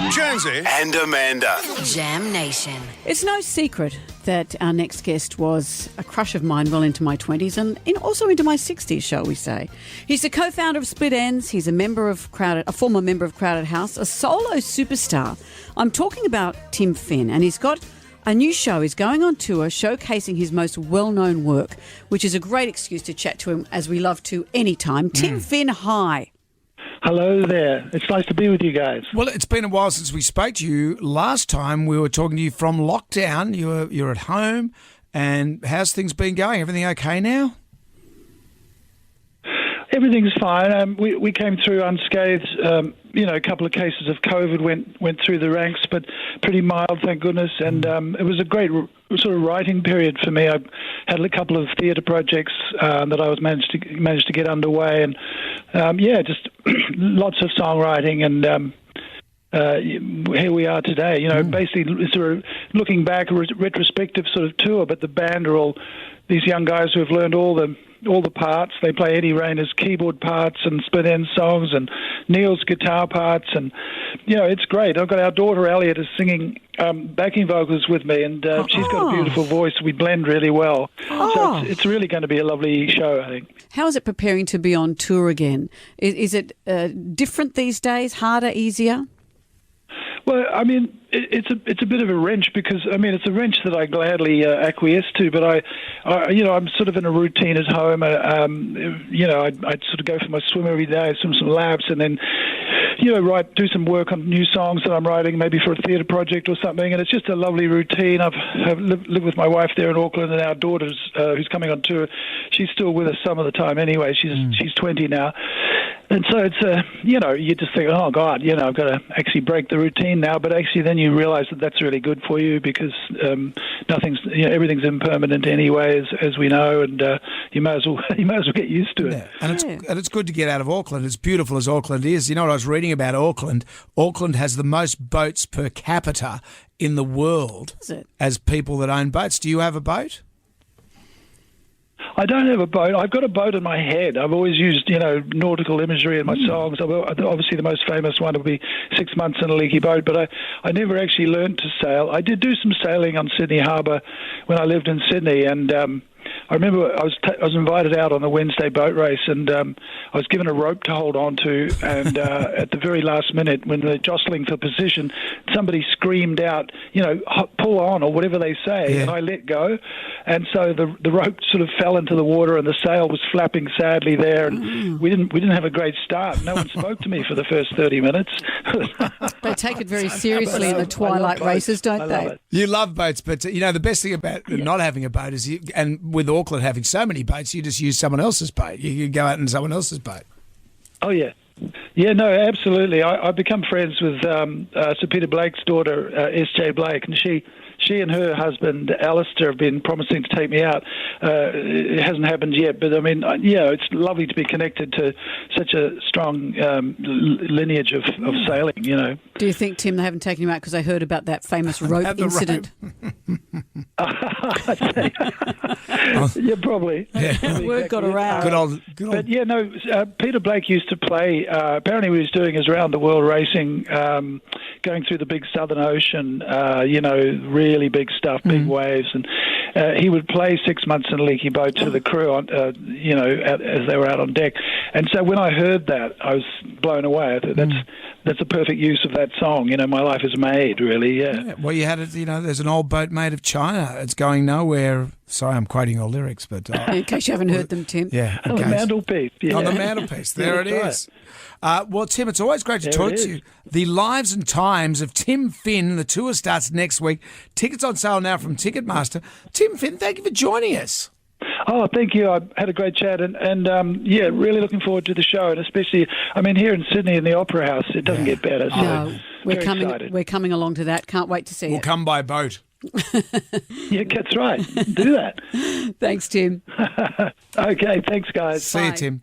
Jonesy and Amanda. Jam Nation. It's no secret that our next guest was a crush of mine well into my 20s and also into my 60s, shall we say. He's the co-founder of Split Enz. He's a former member of Crowded House, a solo superstar. I'm talking about Tim Finn, and he's got a new show. He's going on tour showcasing his most well-known work, which is a great excuse to chat to him, as we love to anytime. Tim Finn, hi. Hello there. It's nice to be with you guys. Well, it's been a while since we spoke to you. Last time we were talking to you from lockdown. You're at home, and how's things been going? Everything okay now? Everything's fine. We came through unscathed. A couple of cases of COVID went through the ranks, but pretty mild, thank goodness. And it was a great sort of writing period for me. I had a couple of theatre projects that I was managed to get underway, and just lots of songwriting. And here we are today. Basically sort of looking back, a retrospective sort of tour. But the band are all these young guys who have learned all the parts. They play Eddie Rayner's keyboard parts and Split Enz songs and Neil's guitar parts, and it's great. I've got our daughter Elliot is singing backing vocals with me, and she's got a beautiful voice. We blend really well, so it's really going to be a lovely show, I think. How is it preparing to be on tour again? Is it different these days? Harder, easier? Well, I mean, it's a bit of a wrench because it's a wrench that I gladly acquiesce to. But I'm sort of in a routine at home. I'd sort of go for my swim every day, swim some laps, and then do some work on new songs that I'm writing, maybe for a theatre project or something. And it's just a lovely routine. I've lived with my wife there in Auckland, and our daughter, who's coming on tour, she's still with us some of the time anyway. She's 20 now. And so it's you just think, oh God, I've got to actually break the routine now. But actually, then you realise that that's really good for you because everything's impermanent anyway, as we know, and you may as well get used to it. Yeah. And it's good to get out of Auckland. As beautiful as Auckland is, you know what I was reading about Auckland? Auckland has the most boats per capita in the world as people that own boats. Do you have a boat? I don't have a boat. I've got a boat in my head. I've always used, nautical imagery in my songs. Obviously, the most famous one would be 6 months in a leaky boat, but I never actually learned to sail. I did do some sailing on Sydney Harbour when I lived in Sydney, and I remember I was invited out on the Wednesday boat race, and I was given a rope to hold on to, and at the very last minute, when they're jostling for position, somebody screamed out, pull on, or whatever they say, and I let go, and so the rope sort of fell into the water, and the sail was flapping sadly there, and we didn't have a great start. No one spoke to me for the first 30 minutes. They take it very seriously in the twilight races, don't they? You love boats, but the best thing about not having a boat is with Auckland having so many boats, you just use someone else's boat. You can go out in someone else's boat. Oh, yeah. Yeah, no, absolutely. I've become friends with Sir Peter Blake's daughter, S.J. Blake, and she and her husband, Alistair, have been promising to take me out. It hasn't happened yet, but, it's lovely to be connected to such a strong lineage of sailing, Do you think, Tim, they haven't taken you out because they heard about that famous rope incident? Yeah, probably. Yeah. Word got around. Good old. But Peter Blake used to play. Apparently, what he was doing is round the world racing, going through the big Southern Ocean. Really big stuff, big waves, and he would play 6 months in a leaky boat to the crew on, as they were out on deck. And so when I heard that, I was blown away. I thought that's a perfect use of that song. My life is made, really. Yeah. Well, you had it. There's an old boat made of China. It's going nowhere. Sorry, I'm quoting all lyrics, but in case you haven't heard them, Tim. Yeah. On the mantelpiece. Yeah. On the mantelpiece. There it is. Well, Tim, it's always great to talk to you. The Lives and Times of Tim Finn. The tour starts next week. Tickets on sale now from Ticketmaster. Tim Finn, thank you for joining us. Oh, thank you. I had a great chat, and really looking forward to the show, and especially, here in Sydney in the Opera House, it doesn't get better. So no, we're coming along to that. Can't wait to see it. We'll come by boat. Yeah, that's right. Do that. Thanks, Tim. Okay, thanks, guys. See you, Tim.